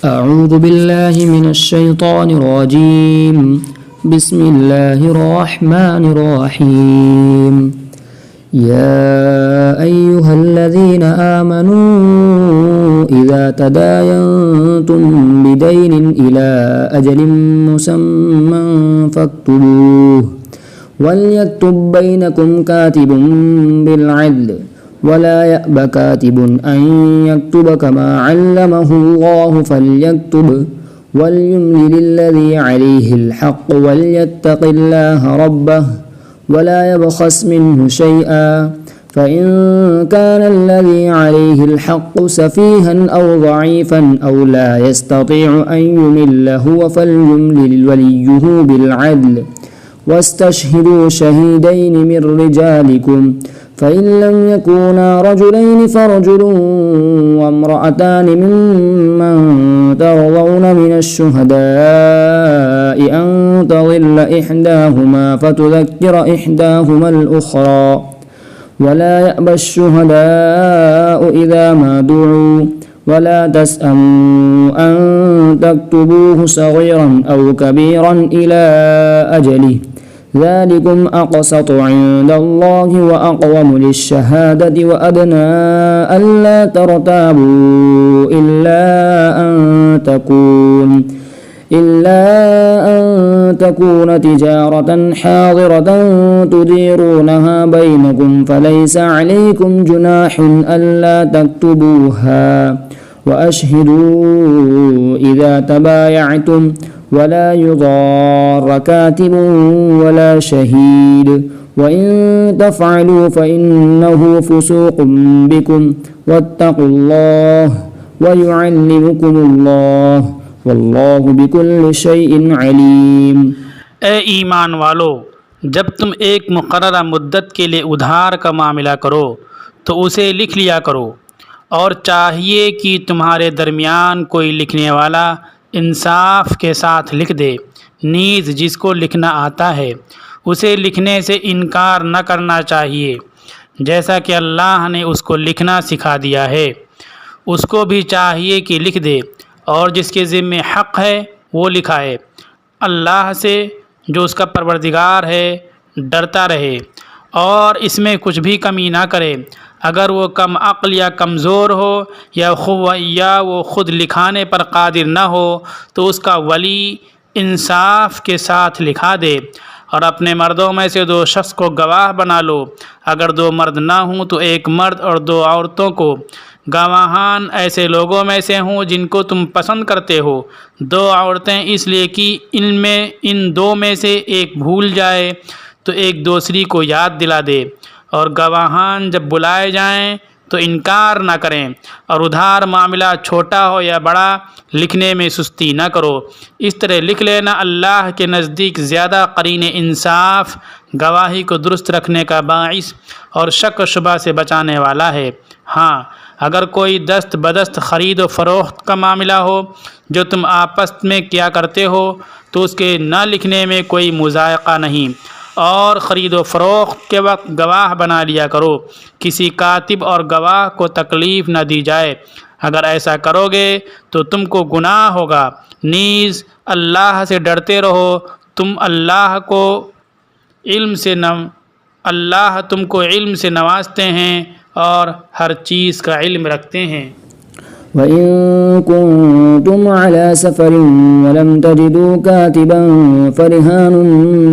أعوذ بالله من الشيطان الرجيم بسم الله الرحمن الرحيم يا أيها الذين آمنوا إذا تداينتم بدين إلى أجل مسمى فاكتبوه وليكتب بينكم كاتب بالعدل ولا يأب كاتب أن يكتب كما علمه الله فليكتب وليملل الذي عليه الحق وليتق الله ربه ولا يبخس منه شيئا فإن كان الذي عليه الحق سفيها أو ضعيفا أو لا يستطيع أن يمل هو فليملل وليه بالعدل واستشهدوا شهيدين من رجالكم فإن لم يكونا رجلين فرجل وامرأتان ممن ترضون من الشهداء أن تضل إحداهما فتذكر إحداهما الأخرى ولا يأبى الشهداء إذا ما دعوا ولا تسأموا أن تكتبوه صغيرا أو كبيرا إلى أجله ذلكم أقسط عند الله وأقوم للشهادة وأدنى ألا ترتابوا إلا أن تكون تجارة حاضرة تديرونها بينكم فليس عليكم جناح ألا تكتبوها وأشهدوا إذا تبايعتم ولا يضار كاتب ولا شهيد وإن تفعلوا فإنه فسوق بكم واتقوا الله ويعلمكم الله واللہ بكل شيء علیم۔ اے ایمان والو، جب تم ایک مقررہ مدت کے لیے ادھار کا معاملہ کرو تو اسے لکھ لیا کرو، اور چاہیے کہ تمہارے درمیان کوئی لکھنے والا انصاف کے ساتھ لکھ دے، نیز جس کو لکھنا آتا ہے اسے لکھنے سے انکار نہ کرنا چاہیے، جیسا کہ اللہ نے اس کو لکھنا سکھا دیا ہے۔ اس کو بھی چاہیے کہ لکھ دے، اور جس کے ذمے حق ہے وہ لکھائے، اللہ سے جو اس کا پروردگار ہے ڈرتا رہے، اور اس میں کچھ بھی کمی نہ کرے۔ اگر وہ کم عقل یا کمزور ہو یا وہ خود لکھانے پر قادر نہ ہو تو اس کا ولی انصاف کے ساتھ لکھا دے، اور اپنے مردوں میں سے 2 شخص کو گواہ بنا لو۔ اگر 2 مرد نہ ہوں تو 1 مرد اور 2 عورتوں کو گواہان ایسے لوگوں میں سے ہوں جن کو تم پسند کرتے ہو۔ 2 عورتیں اس لیے کہ ان 2 میں سے ایک بھول جائے تو ایک دوسری کو یاد دلا دے، اور گواہان جب بلائے جائیں تو انکار نہ کریں، اور ادھار معاملہ چھوٹا ہو یا بڑا لکھنے میں سستی نہ کرو۔ اس طرح لکھ لینا اللہ کے نزدیک زیادہ قرین انصاف، گواہی کو درست رکھنے کا باعث اور شک و شبہ سے بچانے والا ہے۔ ہاں، اگر کوئی دست بدست خرید و فروخت کا معاملہ ہو جو تم آپس میں کیا کرتے ہو تو اس کے نہ لکھنے میں کوئی مضائقہ نہیں، اور خرید و فروخت کے وقت گواہ بنا لیا کرو، کسی کاتب اور گواہ کو تکلیف نہ دی جائے۔ اگر ایسا کرو گے تو تم کو گناہ ہوگا، نیز اللہ سے ڈرتے رہو، اللہ تم کو علم سے نوازتے ہیں اور ہر چیز کا علم رکھتے ہیں۔ وَإِن كُنتُمْ عَلَى سَفَرٍ وَلَمْ تَجِدُوا كَاتِبًا فَرِهَانٌ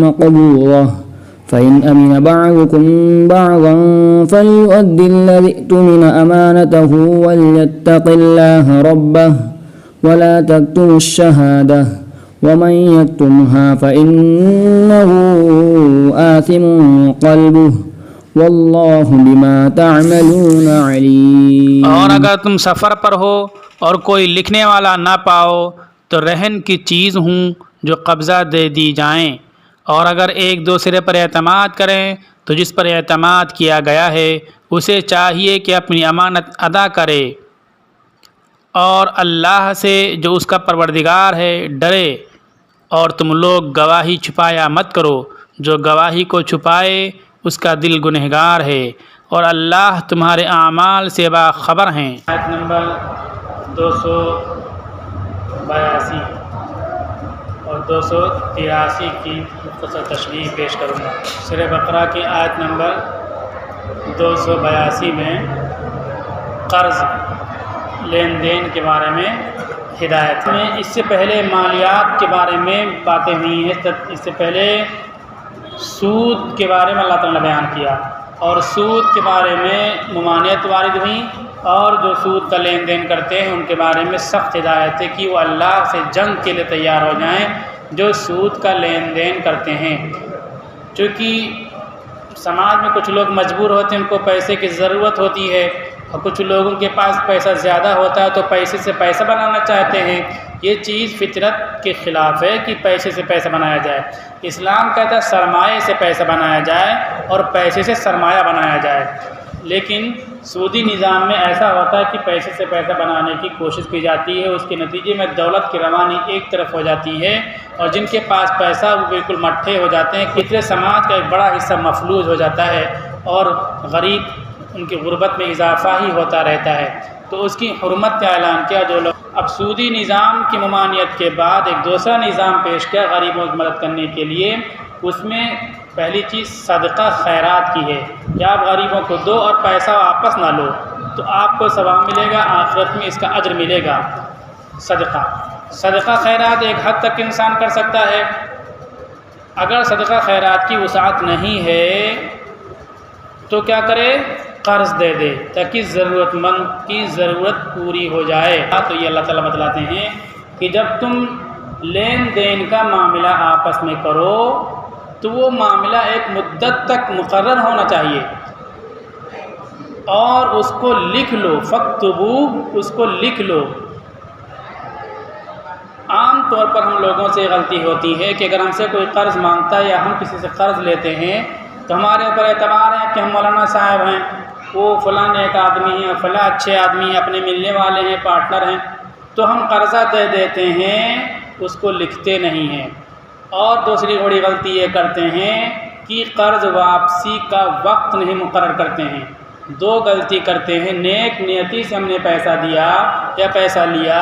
مَّقْبُوضَةٌ فَإِنْ أَمِنَ بَعْضُكُمْ بَعْضًا فَلْيُؤَدِّ الَّذِي اؤْتُمِنَ أَمَانَتَهُ وَلْيَتَّقِ اللَّهَ رَبَّهُ وَلَا تَكْتُمُوا الشَّهَادَةَ وَمَن يَكْتُمْهَا فَإِنَّهُ آثِمٌ قَلْبُهُ واللہ بما تعملون علیم۔ اور اگر تم سفر پر ہو اور کوئی لکھنے والا نہ پاؤ تو رہن کی چیز ہوں جو قبضہ دے دی جائیں، اور اگر ایک دوسرے پر اعتماد کریں تو جس پر اعتماد کیا گیا ہے اسے چاہیے کہ اپنی امانت ادا کرے، اور اللہ سے جو اس کا پروردگار ہے ڈرے، اور تم لوگ گواہی چھپایا مت کرو، جو گواہی کو چھپائے اس کا دل گنہگار ہے، اور اللہ تمہارے اعمال سے باخبر ہیں۔ آیت نمبر 200 282 اور 283 کی مختصر تشریح پیش کروں گا۔ سورہ بقرہ کی آیت نمبر 282 میں قرض لین دین کے بارے میں ہدایت میں اس سے پہلے مالیات کے بارے میں باتیں ہوئی ہیں۔ اس سے پہلے سود کے بارے میں اللہ تعالیٰ نے بیان کیا اور سود کے بارے میں ممانعت وارد ہوئی، اور جو سود کا لین دین کرتے ہیں ان کے بارے میں سخت ہدایت ہے کہ وہ اللہ سے جنگ کے لیے تیار ہو جائیں جو سود کا لین دین کرتے ہیں۔ چونکہ سماج میں کچھ لوگ مجبور ہوتے ہیں، ان کو پیسے کی ضرورت ہوتی ہے، اور کچھ لوگوں کے پاس پیسہ زیادہ ہوتا ہے تو پیسے سے پیسہ بنانا چاہتے ہیں۔ یہ چیز فطرت کے خلاف ہے کہ پیسے سے پیسہ بنایا جائے۔ اسلام کہتا ہے سرمایہ سے پیسہ بنایا جائے اور پیسے سے سرمایہ بنایا جائے، لیکن سودی نظام میں ایسا ہوتا ہے کہ پیسے سے پیسہ بنانے کی کوشش کی جاتی ہے، اس کے نتیجے میں دولت کی روانی ایک طرف ہو جاتی ہے، اور جن کے پاس پیسہ وہ بالکل مٹھے ہو جاتے ہیں۔ اس لیے سماج کا ایک بڑا حصہ مفلوج ہو جاتا ہے اور غریب ان کی غربت میں اضافہ ہی ہوتا رہتا ہے۔ تو اس کی حرمت کا اعلان کیا جو لوگ اب سودی نظام کی ممانعت کے بعد ایک دوسرا نظام پیش کیا غریبوں کی مدد کرنے کے لیے۔ اس میں پہلی چیز صدقہ خیرات کی ہے کہ آپ غریبوں کو دو اور پیسہ واپس نہ لو، تو آپ کو ثواب ملے گا، آخرت میں اس کا اجر ملے گا۔ صدقہ خیرات ایک حد تک انسان کر سکتا ہے۔ اگر صدقہ خیرات کی وسعت نہیں ہے تو کیا کرے؟ قرض دے دے تاکہ ضرورت مند کی ضرورت پوری ہو جائے۔ تو یہ اللہ تعالیٰ بتلاتے ہیں کہ جب تم لین دین کا معاملہ آپس میں کرو تو وہ معاملہ ایک مدت تک مقرر ہونا چاہیے، اور اس کو لکھ لو، فاکتبوہ، اس کو لکھ لو۔ عام طور پر ہم لوگوں سے غلطی ہوتی ہے کہ اگر ہم سے کوئی قرض مانگتا ہے یا ہم کسی سے قرض لیتے ہیں تو ہمارے اوپر اعتبار ہے کہ ہم مولانا صاحب ہیں، وہ فلاں ایک آدمی ہیں، فلاں اچھے آدمی ہیں، اپنے ملنے والے ہیں، پارٹنر ہیں، تو ہم قرضہ دے دیتے ہیں، اس کو لکھتے نہیں ہیں۔ اور دوسری بڑی غلطی یہ کرتے ہیں کہ قرض واپسی کا وقت نہیں مقرر کرتے ہیں۔ دو غلطی کرتے ہیں، نیک نیتی سے ہم نے پیسہ دیا یا پیسہ لیا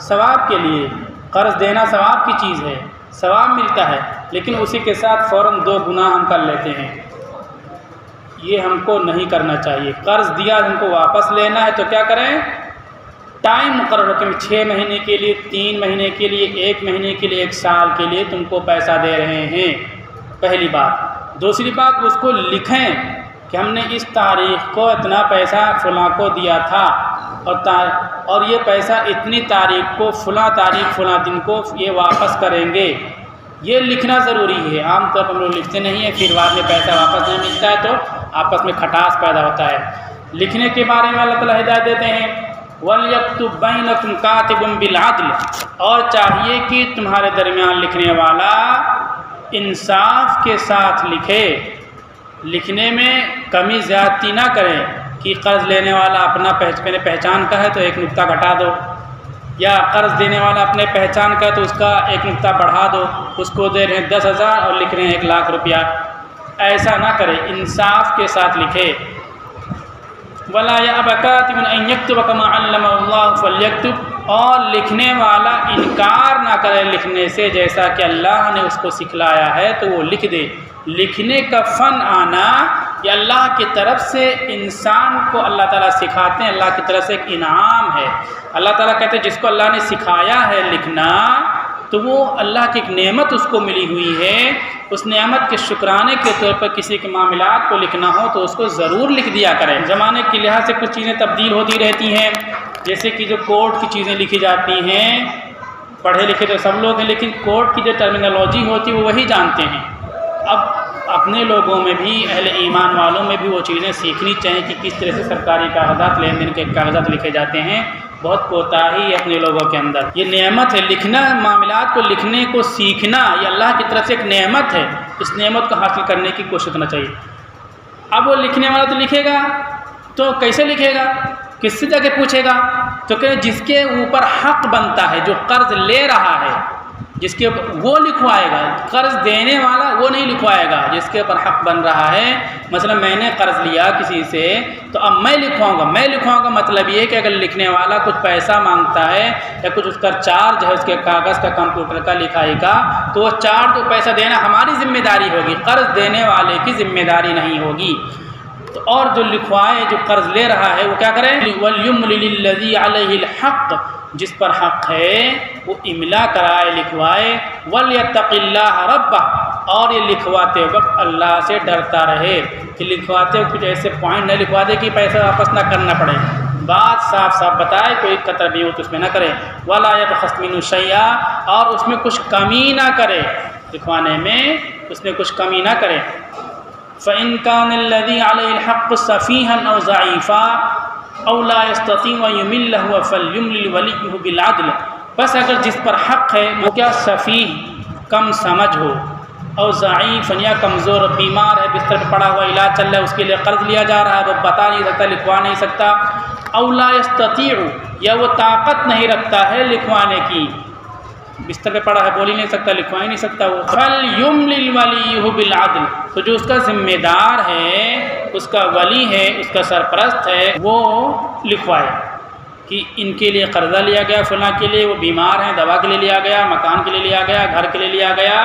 ثواب کے لیے، قرض دینا ثواب کی چیز ہے، ثواب ملتا ہے، لیکن اسی کے ساتھ فوراً دو گناہ ہم کر لیتے ہیں۔ یہ ہم کو نہیں کرنا چاہیے۔ قرض دیا ہم کو واپس لینا ہے تو کیا کریں؟ ٹائم مقرر ہو کہ 6 مہینے کے لیے، 3 مہینے کے لیے، 1 مہینے کے لیے، 1 سال کے لیے تم کو پیسہ دے رہے ہیں، پہلی بات۔ دوسری بات، اس کو لکھیں کہ ہم نے اس تاریخ کو اتنا پیسہ فلاں کو دیا تھا، اور یہ پیسہ اتنی تاریخ کو، فلاں تاریخ فلاں دن کو یہ واپس کریں گے۔ یہ لکھنا ضروری ہے۔ عام طور پر ہم لوگ لکھتے نہیں ہیں، پھر بعد میں پیسہ واپس نہیں ملتا ہے تو آپس میں کھٹاس پیدا ہوتا ہے۔ لکھنے کے بارے میں اللہ تعالیٰ ہدایت دیتے ہیں، وَلْيَكْتُبْ بَيْنَكُمْ كَاتِبٌ بِالْعَدْلِ، اور چاہیے کہ تمہارے درمیان لکھنے والا انصاف کے ساتھ لکھے، لکھنے میں کمی زیادتی نہ کرے کہ قرض لینے والا اپنا پہچان کا ہے تو ایک نقطہ گھٹا دو، یا قرض دینے والا اپنے پہچان کا ہے تو اس کا ایک نقطہ بڑھا دو، اس کو دے رہے ہیں 10,000 اور لکھ رہے ہیں 1,00,000 روپیہ۔ ایسا نہ کرے، انصاف کے ساتھ لکھے۔ وَلَا يَأْبَ كَاتِبٌ أَن يَكْتُبَ كَمَا عَلَّمَهُ اللَّهُ فَلْيَكْتُبْ، اور لکھنے والا انکار نہ کرے لکھنے سے، جیسا کہ اللہ نے اس کو سکھلایا ہے تو وہ لکھ دے۔ لکھنے کا فن آنا یہ اللہ کی طرف سے انسان کو اللہ تعالیٰ سکھاتے ہیں، اللہ کی طرف سے ایک انعام ہے۔ اللہ تعالیٰ کہتے ہیں جس کو اللہ نے سکھایا ہے لکھنا تو وہ اللہ کی ایک نعمت اس کو ملی ہوئی ہے، اس نعمت کے شکرانے کے طور پر کسی کے معاملات کو لکھنا ہو تو اس کو ضرور لکھ دیا کریں۔ زمانے کے لحاظ سے کچھ چیزیں تبدیل ہوتی رہتی ہیں، جیسے کہ جو کورٹ کی چیزیں لکھی جاتی ہیں، پڑھے لکھے تو سب لوگ ہیں لیکن کورٹ کی جو ٹرمینالوجی ہوتی ہے وہ وہی جانتے ہیں۔ اب اپنے لوگوں میں بھی، اہل ایمان والوں میں بھی وہ چیزیں سیکھنی چاہیے کہ کس طرح سے سرکاری کاغذات، لین دین کے کاغذات لکھے جاتے ہیں۔ بہت کوتاہی ہے اپنے لوگوں کے اندر۔ یہ نعمت ہے، لکھنا، معاملات کو لکھنے کو سیکھنا یہ اللہ کی طرف سے ایک نعمت ہے، اس نعمت کو حاصل کرنے کی کوشش کرنا چاہیے۔ اب وہ لکھنے والا تو لکھے گا تو کیسے لکھے گا؟ کس سے جا کے پوچھے گا؟ تو کہ جس کے اوپر حق بنتا ہے، جو قرض لے رہا ہے جس کے اوپر وہ لکھوائے گا، قرض دینے والا وہ نہیں لکھوائے گا جس کے اوپر حق بن رہا ہے۔ مثلا میں نے قرض لیا کسی سے تو اب میں لکھواؤں گا مطلب یہ ہے کہ اگر لکھنے والا کچھ پیسہ مانگتا ہے یا کچھ اس کا چارج ہے اس کے کاغذ کا، کمپیوٹر کا، لکھائی کا، تو وہ چارج تو پیسہ دینا ہماری ذمہ داری ہوگی، قرض دینے والے کی ذمہ داری نہیں ہوگی۔ تو اور جو لکھوائے، جو قرض لے رہا ہے وہ کیا کرے؟ وَلْيُمْلِلِ الَّذِي عَلَيْهِ الْحَقِّ، جس پر حق ہے وہ املا کرائے، لکھوائے۔ وَلْيَتَّقِ اللَّهَ رَبَّهُ، اور یہ لکھواتے وقت اللہ سے ڈرتا رہے کہ لکھواتے وقت کچھ ایسے پوائنٹ نہ لکھوا دے کہ پیسہ واپس نہ کرنا پڑے، بات صاف صاف بتائے، کوئی قطر بھی ہو تو اس میں نہ کرے۔ وَلَا يَبْخَسْ مِنْهُ شَيْئًا، اور اس میں کچھ کمی نہ کرے، لکھوانے میں اس میں کچھ کمی نہ کرے۔ فَإِنْ كَانَ الَّذِي عَلَيْهِ الْحَقُّ سَفِيهًا أَوْ ضَعِيفًا أَوْ لَا يَسْتَطِيعُ أَنْ يُمِلَّ هُوَ فَلْيُمْلِلْ وَلِيُّهُ بِالْعَدْلِ، بس اگر جس پر حق ہے وہ کیا سفیہ، کم سمجھ ہو، او ضعیف یا کمزور، بیمار ہے، بستر پہ پڑا ہوا، علاج چل رہا ہے، اس کے لیے قرض لیا جا رہا ہے، وہ بتا نہیں سکتا، لکھوا نہیں سکتا۔ او لا یستطیع، یا وہ طاقت نہیں رکھتا ہے لکھوانے کی، بستر پہ پڑا ہے، بول ہی نہیں سکتا، لکھوا ہی نہیں سکتا، وہ فَلْيُمْلِلْ وَلِيُّهُ بِالْعَدْلِ، تو جو اس کا ذمہ دار ہے، اس کا ولی ہے، اس کا سرپرست ہے، وہ لکھوائے کہ ان کے لیے قرضہ لیا گیا، فلاں کے لیے، وہ بیمار ہیں، دوا کے لیے لیا گیا، مکان کے لیے لیا گیا، گھر کے لیے لیا گیا،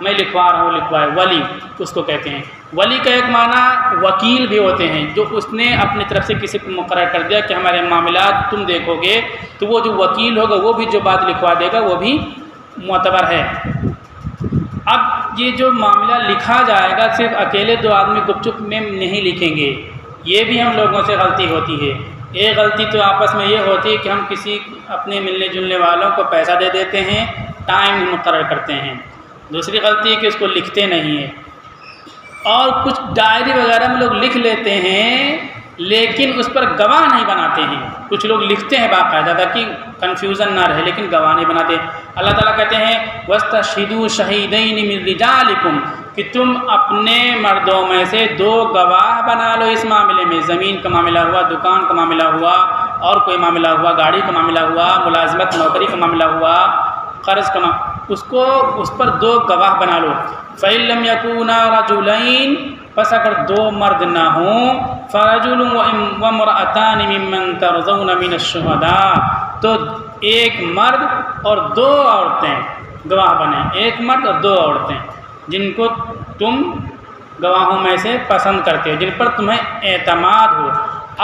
میں لکھوا رہا ہوں، لکھوائے۔ ولی اس کو کہتے ہیں۔ ولی کا ایک معنی وکیل بھی ہوتے ہیں، جو اس نے اپنی طرف سے کسی کو مقرر کر دیا کہ ہمارے معاملات تم دیکھو گے، تو وہ جو وکیل ہوگا وہ بھی جو بات لکھوا دے گا وہ بھی معتبر ہے۔ اب یہ جو معاملہ لکھا جائے گا صرف اکیلے دو آدمی گپ چپ میں نہیں لکھیں گے، یہ بھی ہم لوگوں سے غلطی ہوتی ہے۔ ایک غلطی تو آپس میں یہ ہوتی ہے کہ ہم کسی اپنے ملنے جلنے والوں کو پیسہ دے دیتے ہیں، ٹائم مقرر کرتے ہیں۔ دوسری غلطی ہے کہ اس کو لکھتے نہیں ہیں، اور کچھ ڈائری وغیرہ میں لوگ لکھ لیتے ہیں لیکن اس پر گواہ نہیں بناتے ہیں۔ کچھ لوگ لکھتے ہیں باقاعدہ تاکہ کنفیوژن نہ رہے لیکن گواہ نہیں بناتے۔ اللہ تعالیٰ کہتے ہیں وَاسْتَشْهِدُوا شَهِيدَيْنِ مِنْ رِجَالِكُمْ، کہ تم اپنے مردوں میں سے دو گواہ بنا لو اس معاملے میں، زمین کا معاملہ ہوا، دکان کا معاملہ ہوا، اور کوئی معاملہ ہوا، گاڑی کا معاملہ ہوا، ملازمت نوکری کا معاملہ ہوا، قرض کا اس پر دو گواہ بنا لو۔ فَإِن لَّمْ يَكُونَا رَجُلَيْنِ، پس اگر دو مرد نہ ہوں، فَرَجُلٌ وَامْرَأَتَانِ مِمَّن تَرْضَوْنَ مِنَ الشُّهَدَاءِ، تو ایک مرد اور دو عورتیں گواہ بنیں، ایک مرد اور دو عورتیں جن کو تم گواہوں میں سے پسند کرتے ہو، جن پر تمہیں اعتماد ہو۔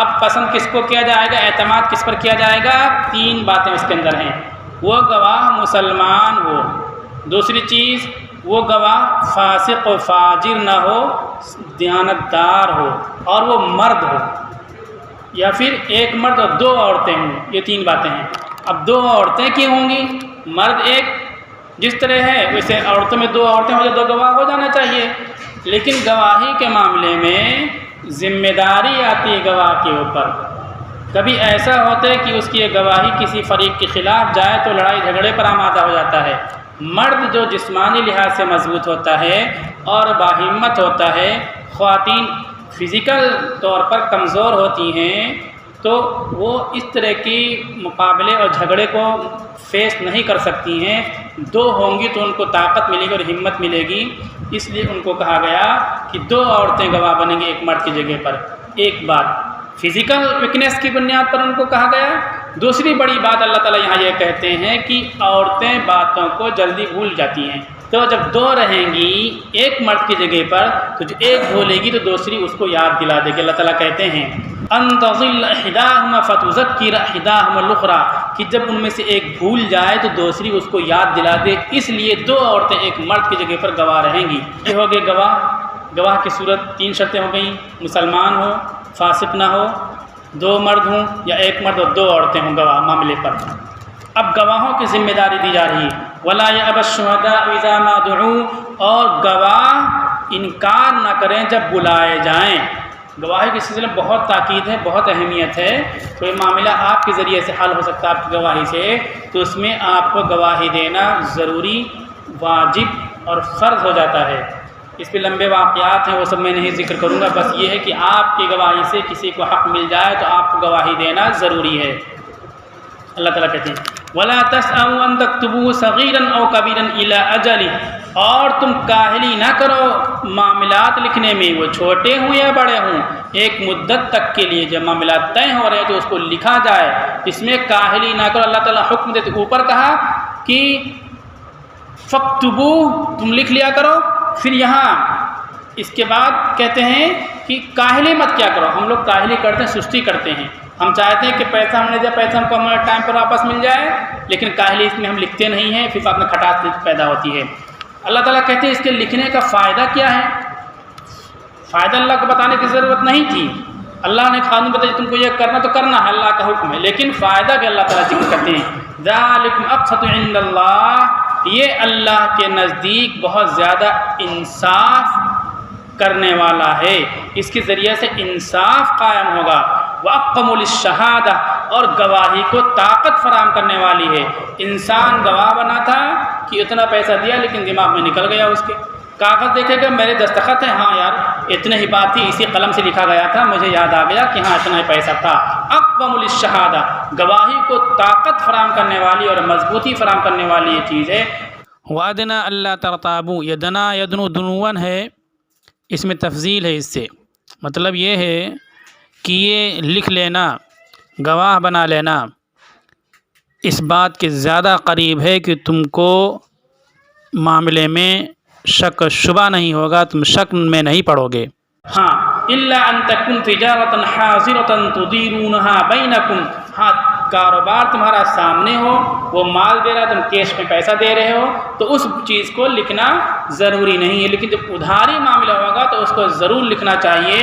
اب پسند کس کو کیا جائے گا، اعتماد کس پر کیا جائے گا؟ تین باتیں اس کے اندر ہیں۔ وہ گواہ مسلمان ہو، دوسری چیز وہ گواہ فاسق و فاجر نہ ہو، دیانتدار ہو، اور وہ مرد ہو، یا پھر ایک مرد اور دو عورتیں ہوں۔ یہ تین باتیں ہیں۔ اب دو عورتیں کیوں ہوں گی؟ مرد ایک جس طرح ہے ویسے عورتوں میں دو عورتیں ہو جائے، دو گواہ ہو جانا چاہیے، لیکن گواہی کے معاملے میں ذمہ داری آتی ہے گواہ کے اوپر۔ کبھی ایسا ہوتا ہے کہ اس کی گواہی کسی فریق کے خلاف جائے تو لڑائی جھگڑے پر آمادہ ہو جاتا ہے۔ مرد جو جسمانی لحاظ سے مضبوط ہوتا ہے اور باہمت ہوتا ہے، خواتین فزیکل طور پر کمزور ہوتی ہیں، تو وہ اس طرح کی مقابلے اور جھگڑے کو فیس نہیں کر سکتی ہیں۔ دو ہوں گی تو ان کو طاقت ملے گی اور ہمت ملے گی، اس لیے ان کو کہا گیا کہ دو عورتیں گواہ بنیں گی ایک مرد کی جگہ پر۔ ایک بات فزیکل ویکنیس کی بنیاد پر ان کو کہا گیا۔ دوسری بڑی بات اللہ تعالیٰ یہاں یہ کہتے ہیں کہ عورتیں باتوں کو جلدی بھول جاتی ہیں، تو جب دو رہیں گی ایک مرد کی جگہ پر تو جو ایک بھولے گی تو دوسری اس کو یاد دلا دے گی۔ اللہ تعالیٰ کہتے ہیں ان تضل احداهما فتذکر احداهما الاخرى، کہ جب ان میں سے ایک بھول جائے تو دوسری اس کو یاد دلا دے، اس لیے دو عورتیں ایک مرد کی جگہ پر گواہ رہیں گی۔ یہ ہو گئے گواہ۔ گواہ کی صورت تین شرطیں ہو گئیں، مسلمان ہو، فاسق نہ ہو، دو مرد ہوں یا ایک مرد اور دو عورتیں ہوں گواہ معاملے پر۔ اب گواہوں کی ذمہ داری دی جا رہی ہے۔ وَلَا يَأْبَ الشُّهَدَاءُ إِذَا مَا دُعُوا، اور گواہ انکار نہ کریں جب بلائے جائیں۔ گواہی کے سلسلے میں بہت تاکید ہے، بہت اہمیت ہے۔ کوئی معاملہ آپ کے ذریعے سے حل ہو سکتا ہے آپ کی گواہی سے، تو اس میں آپ کو گواہی دینا ضروری، واجب اور فرض ہو جاتا ہے۔ اس پہ لمبے واقعات ہیں، وہ سب میں نہیں ذکر کروں گا، بس یہ ہے کہ آپ کی گواہی سے کسی کو حق مل جائے تو آپ کو گواہی دینا ضروری ہے۔ اللہ تعالیٰ کہتے ہیں ولا تسأموا ان تكتبوه صغيرا او كبيرا الى اجله، اور تم کاہلی نہ کرو معاملات لکھنے میں، وہ چھوٹے ہوں یا بڑے ہوں، ایک مدت تک کے لیے جب معاملات طے ہو رہے ہیں تو اس کو لکھا جائے، اس میں کاہلی نہ کرو۔ اللہ تعالیٰ حکم دیتے، اوپر کہا کہ فَاكْتُبُوهُ، تم لکھ لیا کرو، پھر یہاں اس کے بعد کہتے ہیں کہ کاہلی مت کیا کرو۔ ہم لوگ کاہلی کرتے ہیں، سستی کرتے ہیں، ہم چاہتے ہیں کہ پیسہ ہم نے دیا، پیسہ ہم کو ہمارے ٹائم پر واپس مل جائے، لیکن کاہلی اس میں ہم لکھتے نہیں ہیں، پھر بعد میں کھٹاس پیدا ہوتی ہے۔ اللہ تعالیٰ کہتے ہیں اس کے لکھنے کا فائدہ کیا ہے؟ فائدہ اللہ کو بتانے کی ضرورت نہیں تھی، اللہ نے قانون بتایا تم کو یہ کرنا تو کرنا ہے، اللہ کا حکم ہے، لیکن فائدہ بھی اللہ تعالیٰ ذکر کرتے ہیں۔ ذَلِكُمْ أَقْسَطُ عِندَ اللَّهِ، یہ اللہ کے نزدیک بہت زیادہ انصاف کرنے والا ہے، اس کے ذریعے سے انصاف قائم ہوگا۔ وَأَقْوَمُ لِلشَّهَادَةِ، اور گواہی کو طاقت فراہم کرنے والی ہے۔ انسان گواہ بنا تھا کہ اتنا پیسہ دیا، لیکن دماغ میں نکل گیا، اس کے کاغذ دیکھے گا میرے دستخط ہے، ہاں یار اتنے ہی بات تھی، اسی قلم سے لکھا گیا تھا، مجھے یاد آ گیا کہ ہاں اتنا ہی پیسہ تھا۔ اقوم للشہادہ، گواہی کو طاقت فراہم کرنے والی اور مضبوطی فراہم کرنے والی یہ چیز ہے۔ وعدنا اللہ ترتابو، یدنا یدنو دنون ہے، اس میں تفضیل ہے، اس سے مطلب یہ ہے کہ یہ لکھ لینا، گواہ بنا لینا اس بات کے زیادہ قریب ہے کہ تم کو معاملے میں شک شبہ نہیں ہوگا، تم شک میں نہیں پڑو گے۔ ہاں الا ان تکن تجارتا حاضرتا تدیرونها بینکم، ہاں کاروبار تمہارا سامنے ہو، وہ مال دے رہا تم کیش میں پیسہ دے رہے ہو تو اس چیز کو لکھنا ضروری نہیں ہے، لیکن جب ادھاری معاملہ ہوگا تو اس کو ضرور لکھنا چاہیے۔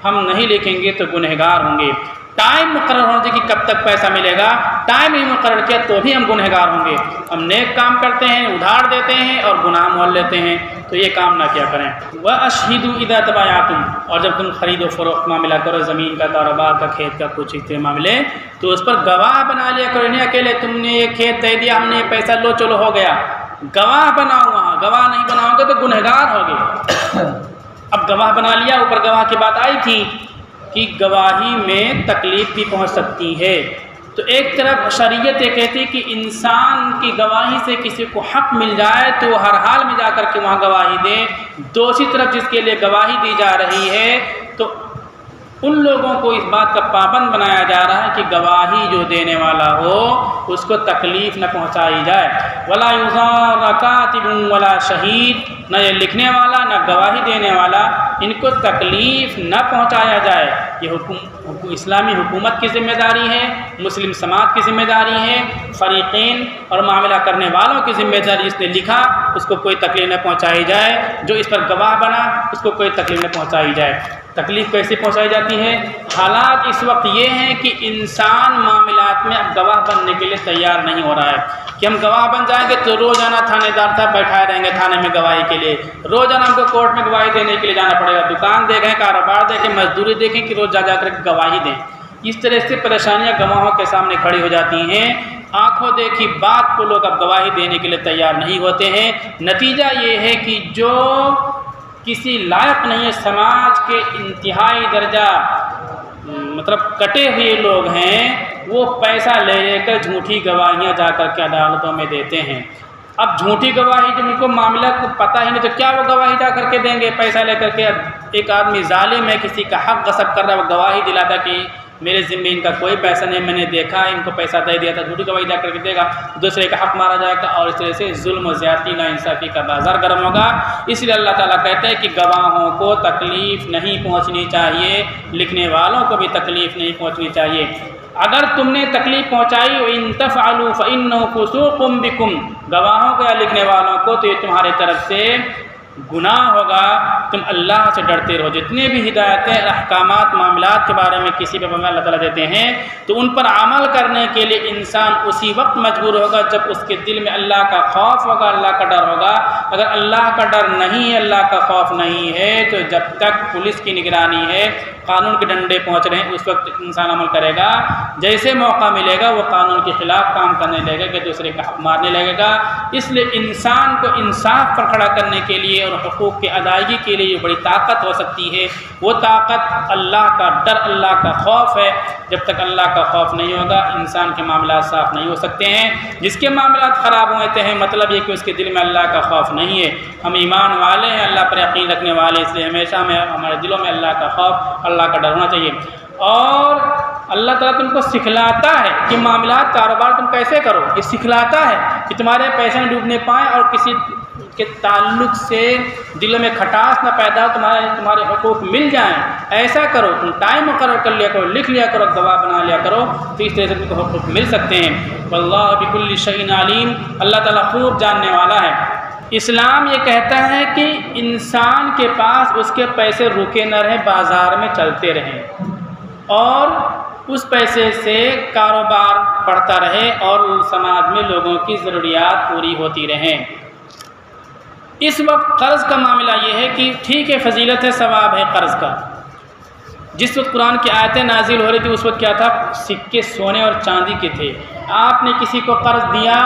ہم نہیں لکھیں گے تو گنہگار ہوں گے۔ ٹائم مقرر ہونا چاہیے کہ کب تک پیسہ ملے گا، ٹائم نہیں مقرر کیا تو بھی ہم گنہگار ہوں گے۔ ہم نیک کام کرتے ہیں، ادھار دیتے ہیں اور گناہ مول لیتے ہیں، تو یہ کام نہ کیا کریں۔ وَأَشْهِدُوا إِذَا تَبَايَعْتُمْ، اور جب تم خرید و فروخت معاملہ کرو، زمین کا کاروبار کا، کھیت کا، کچھ اس معاملے، تو اس پر گواہ بنا لیا کرو، نہیں اکیلے تم نے یہ کھیت دے دیا، ہم نے یہ پیسہ لو چلو ہو گیا، گواہ بناؤ، وہاں گواہ نہیں بناؤ گے تو گنہگار ہوگے۔ اب گواہ بنا لیا، اوپر گواہ کی بات آئی تھی کہ گواہی میں تکلیف بھی پہنچ سکتی ہے، تو ایک طرف شریعت یہ کہتی ہے کہ انسان کی گواہی سے کسی کو حق مل جائے تو وہ ہر حال میں جا کر کے وہاں گواہی دے، دوسری طرف جس کے لیے گواہی دی جا رہی ہے تو ان لوگوں کو اس بات کا پابند بنایا جا رہا ہے کہ گواہی جو دینے والا ہو اس کو تکلیف نہ پہنچائی جائے۔ ولا یضار کاتب ولا شہید، نہ یہ لکھنے والا نہ گواہی دینے والا، ان کو تکلیف نہ پہنچایا جائے۔ یہ اسلامی حکومت کی ذمہ داری ہے، مسلم سماج کی ذمہ داری ہے، فریقین اور معاملہ کرنے والوں کی ذمہ داری، جس نے لکھا اس کو کوئی تکلیف نہ پہنچائی جائے، جو اس پر گواہ بنا اس کو کوئی تکلیف نہ پہنچائی جائے۔ تکلیف کیسے پہنچائی جاتی ہے؟ حالات اس وقت یہ ہیں کہ انسان معاملات میں اب گواہ بننے کے لیے تیار نہیں ہو رہا ہے کہ ہم گواہ بن جائیں گے تو روزانہ تھانے دار صاحب بیٹھائے رہیں گے تھانے میں گواہی کے لیے، روزانہ ہم کو کورٹ میں گواہی دینے کے لیے جانا پڑے گا، دکان دیکھیں، کاروبار دیکھیں، مزدوری دیکھیں کہ روز جا کر کے گواہی دیں۔ اس طرح سے پریشانیاں گواہوں کے سامنے کھڑی ہو جاتی ہیں، آنکھوں دیکھی بات کو لوگ اب گواہی دینے کے لیے تیار نہیں ہوتے ہیں۔ نتیجہ یہ ہے کہ جو کسی لائق نہیں ہے، سماج کے انتہائی درجہ مطلب کٹے ہوئے لوگ ہیں، وہ پیسہ لے لے کر جھوٹی گواہیاں جا کر کے عدالتوں میں دیتے ہیں۔ اب جھوٹی گواہی جب ان کو معاملہ کو پتہ ہی نہیں تو کیا وہ گواہی جا کر کے دیں گے پیسہ لے کر کے؟ ایک آدمی ظالم ہے، کسی کا حق غصب کر رہا ہے، وہ گواہی دلاتا کہ میرے ذمہ ان کا کوئی پیسہ نہیں، میں نے دیکھا ان کو پیسہ دے دیا تھا، جھوٹی گواہی جا کر کے دے گا، دوسرے کا حق مارا جائے گا، اور اس طرح سے ظلم و زیادتی ناانصافی کا بازار گرم ہوگا۔ اس لیے اللہ تعالیٰ کہتے ہیں کہ گواہوں کو تکلیف نہیں پہنچنی چاہیے، لکھنے والوں کو بھی تکلیف نہیں پہنچنی چاہیے۔ اگر تم نے تکلیف پہنچائی وَإِن تَفْعَلُوا فَإِنَّهُ فُسُوقٌ بِكُمْ، گواہوں کو یا لکھنے والوں کو، تو یہ تمہارے طرف سے گناہ ہوگا، تم اللہ سے ڈرتے رہو۔ جتنے بھی ہدایتیں، احکامات، معاملات کے بارے میں کسی پہ اللہ تعالیٰ دیتے ہیں تو ان پر عمل کرنے کے لیے انسان اسی وقت مجبور ہوگا جب اس کے دل میں اللہ کا خوف ہوگا، اللہ کا ڈر ہوگا۔ اگر اللہ کا ڈر نہیں ہے، اللہ کا خوف نہیں ہے، تو جب تک پولیس کی نگرانی ہے، قانون کے ڈنڈے پہنچ رہے ہیں، اس وقت انسان عمل کرے گا، جیسے موقع ملے گا وہ قانون کے خلاف کام کرنے لگے گا، دوسرے کا حق مارنے لگے گا۔ اس لیے انسان کو انصاف پر کھڑا کرنے کے لیے اور حقوق کی ادائیگی کے کے لیے یہ بڑی طاقت ہو سکتی ہے، وہ طاقت اللہ کا ڈر، اللہ کا خوف ہے۔ جب تک اللہ کا خوف نہیں ہوگا انسان کے معاملات صاف نہیں ہو سکتے ہیں۔ جس کے معاملات خراب ہوتے ہیں مطلب یہ کہ اس کے دل میں اللہ کا خوف نہیں ہے۔ ہم ایمان والے ہیں، اللہ پر یقین رکھنے والے، اس لیے ہمیشہ ہمارے دلوں میں اللہ کا خوف، اللہ کا ڈر ہونا چاہیے۔ اور اللہ تعالیٰ تم کو سکھلاتا ہے کہ معاملات کاروبار تم کیسے کرو، یہ سکھلاتا ہے کہ تمہارے پیسے نہ ڈوبنے پائیں اور کسی کے تعلق سے دلوں میں کھٹاس نہ پیدا ہو، تمہارے حقوق مل جائیں۔ ایسا کرو، تم ٹائم مقرر کر لیا کرو، لکھ لیا کرو، گواہ بنا لیا کرو، تو اس طرح سے تم کو حقوق مل سکتے ہیں۔ واللہ بکل شیء علیم، اللہ تعالیٰ خوب جاننے والا ہے۔ اسلام یہ کہتا ہے کہ انسان کے پاس اس کے پیسے رکے نہ رہیں، بازار میں چلتے رہیں اور اس پیسے سے کاروبار بڑھتا رہے اور سماج میں لوگوں کی ضروریات پوری ہوتی رہیں۔ اس وقت قرض کا معاملہ یہ ہے کہ ٹھیک ہے، فضیلت ہے، ثواب ہے قرض کا۔ جس وقت قرآن کی آیتیں نازل ہو رہی تھی اس وقت کیا تھا؟ سکے سونے اور چاندی کے تھے۔ آپ نے کسی کو قرض دیا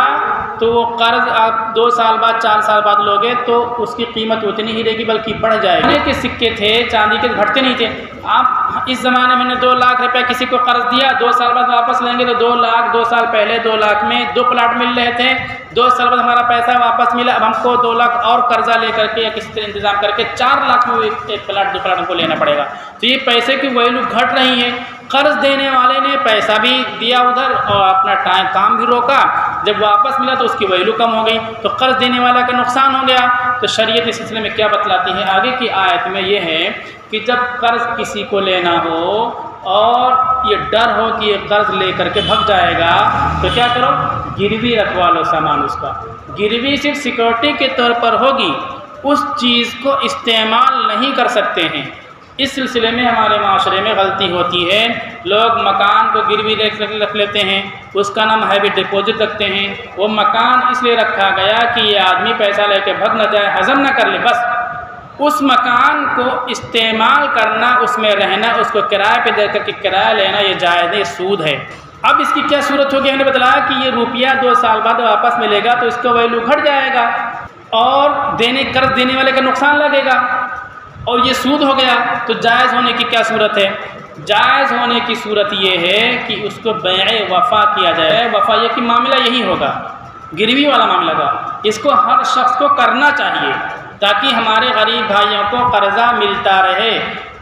تو وہ قرض آپ 2 سال بعد 4 سال بعد لوگے تو اس کی قیمت اتنی ہی رہے گی بلکہ بڑھ جائے گی۔ سونے کے سکے تھے، چاندی کے گھٹتے نہیں تھے۔ آپ اس زمانے میں نے 2 لاکھ روپے کسی کو قرض دیا، 2 سال بعد واپس لیں گے تو 2 لاکھ، 2 سال پہلے 2 لاکھ میں 2 پلاٹ مل رہے تھے، 2 سال بعد ہمارا پیسہ واپس ملا، اب ہم کو 2 لاکھ اور قرضہ لے کر کے یا کسی طرح انتظام کر کے 4 لاکھ میں ایک پلاٹ 2 پلاٹ ہم کو لینا پڑے گا۔ تو یہ پیسے کی ویلو گھٹ رہی ہے۔ قرض دینے والے نے پیسہ بھی دیا ادھر اور اپنا کام بھی روکا، جب واپس ملا تو اس کی ویلو کم ہو گئی، تو قرض دینے والا کا نقصان ہو گیا۔ تو شریعت اس سلسلے میں کیا بتلاتی ہے؟ آگے کی آیت میں یہ ہے کہ جب قرض کسی کو لینا ہو اور یہ ڈر ہو کہ یہ قرض لے کر کے بھگ جائے گا تو کیا کرو؟ گروی رکھوا لو سامان اس کا۔ گروی صرف سیکورٹی کے طور پر ہوگی، اس چیز کو استعمال نہیں کر سکتے ہیں۔ اس سلسلے میں ہمارے معاشرے میں غلطی ہوتی ہے، لوگ مکان کو گروی رکھ لیتے ہیں، اس کا نام ہیوی ڈپوزٹ رکھتے ہیں۔ وہ مکان اس لیے رکھا گیا کہ یہ آدمی پیسہ لے کے بھگ نہ جائے، ہضم نہ کر لے، بس اس مکان کو استعمال کرنا، اس میں رہنا، اس کو کرائے پہ دے کر کے کرایہ لینا یہ جائز ہے، سود ہے۔ اب اس کی کیا صورت ہوگی؟ ہم نے بتلایا کہ یہ روپیہ 2 سال بعد واپس ملے گا تو اس کا ویلو گھٹ جائے گا اور قرض دینے والے کا نقصان لگے گا اور یہ سود ہو گیا۔ تو جائز ہونے کی کیا صورت ہے؟ جائز ہونے کی صورت یہ ہے کہ اس کو بیع وفا کیا جائے۔ وفا یہ کہ معاملہ یہی ہوگا، گروی والا معاملہ کا، اس کو ہر شخص کو کرنا چاہیے تاکہ ہمارے غریب بھائیوں کو قرضہ ملتا رہے،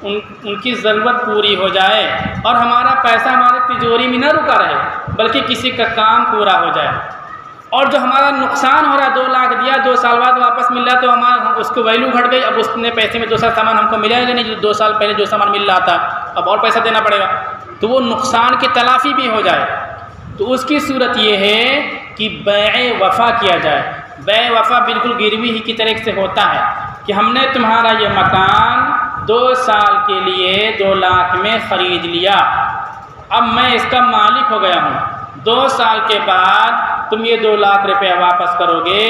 ان کی ضرورت پوری ہو جائے اور ہمارا پیسہ ہمارے تجوری میں نہ رکا رہے بلکہ کسی کا کام پورا ہو جائے۔ اور جو ہمارا نقصان ہو رہا ہے، 2 لاکھ دیا، 2 سال بعد واپس مل رہا تو ہمارا اس کو ویلو گھٹ گئی، اب اس نے پیسے میں دوسرا سامان ہم کو ملے گا نہیں، جو 2 سال پہلے جو سامان مل رہا تھا اب اور پیسہ دینا پڑے گا، تو وہ نقصان کی تلافی بھی ہو جائے۔ تو اس کی صورت یہ ہے کہ بیع وفا کیا جائے۔ بیع وفا بالکل گروی ہی کی طرح سے ہوتا ہے کہ ہم نے تمہارا یہ مکان 2 سال کے لیے 2 لاکھ میں خرید لیا، اب میں اس کا مالک ہو گیا ہوں، 2 سال کے بعد تم یہ 2 لاکھ روپے واپس کرو گے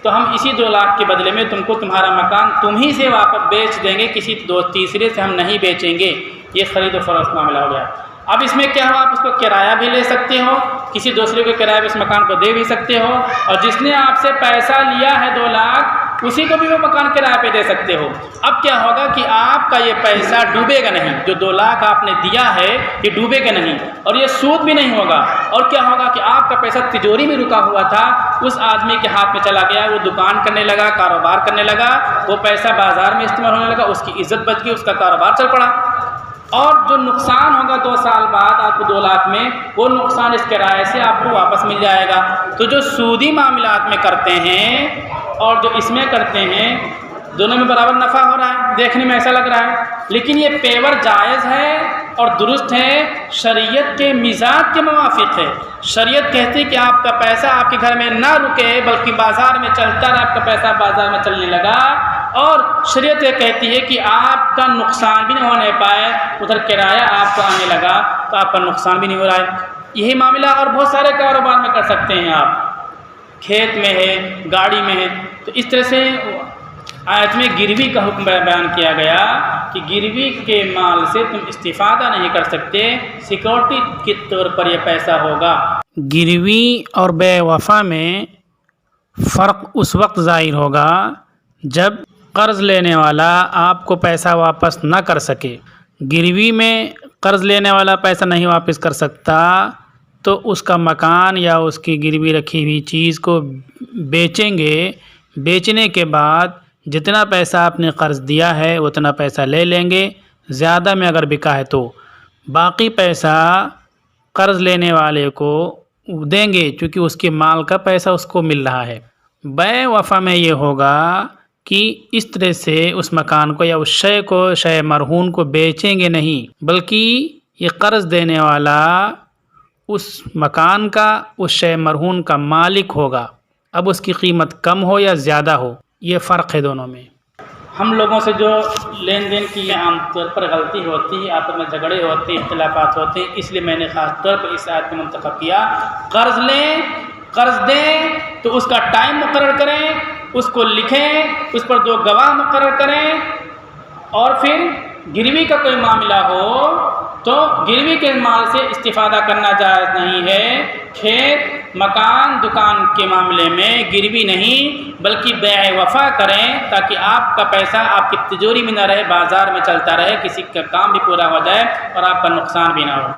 تو ہم اسی 2 لاکھ کے بدلے میں تم کو تمہارا مکان تم ہی سے واپس بیچ دیں گے، کسی تیسرے سے ہم نہیں بیچیں گے۔ یہ خرید و فروخت معاملہ ہو گیا۔ اب اس میں کیا ہوا؟ آپ اس کو کرایہ بھی لے سکتے ہو، کسی دوسرے کو کرایہ بھی اس مکان کو دے بھی سکتے ہو، اور جس نے آپ سے پیسہ لیا ہے 2 لاکھ اسی کو بھی وہ مکان کرایہ پہ دے سکتے ہو۔ اب کیا ہوگا کہ آپ کا یہ پیسہ ڈوبے گا نہیں، جو 2 لاکھ آپ نے دیا ہے یہ ڈوبے گا نہیں اور یہ سود بھی نہیں ہوگا۔ اور کیا ہوگا کہ آپ کا پیسہ تجوری میں رکا ہوا تھا، اس آدمی کے ہاتھ میں چلا گیا، وہ دکان کرنے لگا، کاروبار کرنے لگا، وہ پیسہ بازار میں استعمال ہونے لگا، اس کی عزت بچ گئی، اس کا کاروبار چل پڑا۔ اور جو نقصان ہوگا 2 سال بعد آپ کو 2 لاکھ میں، وہ نقصان اس کرائے سے آپ کو واپس مل جائے گا۔ تو جو سودی معاملات میں کرتے ہیں اور جو اس میں کرتے ہیں دونوں میں برابر نفع ہو رہا ہے، دیکھنے میں ایسا لگ رہا ہے، لیکن یہ پیور جائز ہے اور درست ہے، شریعت کے مزاج کے موافق ہے۔ شریعت کہتی کہ آپ کا پیسہ آپ کے گھر میں نہ رکے بلکہ بازار میں چلتا رہے، آپ کا پیسہ بازار میں چلنے لگا، اور شریعت یہ کہتی ہے کہ آپ کا نقصان بھی نہ ہونے پائے، ادھر کرایہ آپ کو آنے لگا تو آپ کا نقصان بھی نہیں ہو رہا ہے۔ یہی معاملہ اور بہت سارے کاروبار میں کر سکتے ہیں، آپ کھیت میں ہے، گاڑی میں ہے۔ تو اس طرح سے آیت میں گروی کا حکم بیان کیا گیا کہ گروی کے مال سے تم استفادہ نہیں کر سکتے، سیکورٹی کے طور پر یہ پیسہ ہوگا۔ گروی اور بیع وفا میں فرق اس وقت ظاہر ہوگا جب قرض لینے والا آپ کو پیسہ واپس نہ کر سکے، گروی میں قرض لینے والا پیسہ نہیں واپس کر سکتا، تو اس کا مکان یا اس کی گروی رکھی ہوئی چیز کو بیچیں گے، بیچنے کے بعد جتنا پیسہ آپ نے قرض دیا ہے اتنا پیسہ لے لیں گے، زیادہ میں اگر بکا ہے تو باقی پیسہ قرض لینے والے کو دیں گے، چونکہ اس کے مال کا پیسہ اس کو مل رہا ہے۔ بیع وفا میں یہ ہوگا کہ اس طرح سے اس مکان کو یا اس شے کو، شے مرہون کو بیچیں گے نہیں، بلکہ یہ قرض دینے والا اس مکان کا، اس شے مرہون کا مالک ہوگا، اب اس کی قیمت کم ہو یا زیادہ ہو، یہ فرق ہے دونوں میں۔ ہم لوگوں سے جو لین دین کی یہ عام طور پر غلطی ہوتی ہے، آپس میں جھگڑے ہوتے ہیں، اختلافات ہوتے ہیں، اس لیے میں نے خاص طور پر اس آیت کو منتخب کیا۔ قرض لیں، قرض دیں تو اس کا ٹائم مقرر کریں، اس کو لکھیں، اس پر 2 گواہ مقرر کریں، اور پھر گروی کا کوئی معاملہ ہو تو گروی کے مال سے استفادہ کرنا جائز نہیں ہے۔ کھیت، مکان، دکان کے معاملے میں گروی نہیں بلکہ بیع وفا کریں، تاکہ آپ کا پیسہ آپ کی تجوری میں نہ رہے، بازار میں چلتا رہے، کسی کا کام بھی پورا ہو جائے اور آپ کا نقصان بھی نہ ہو۔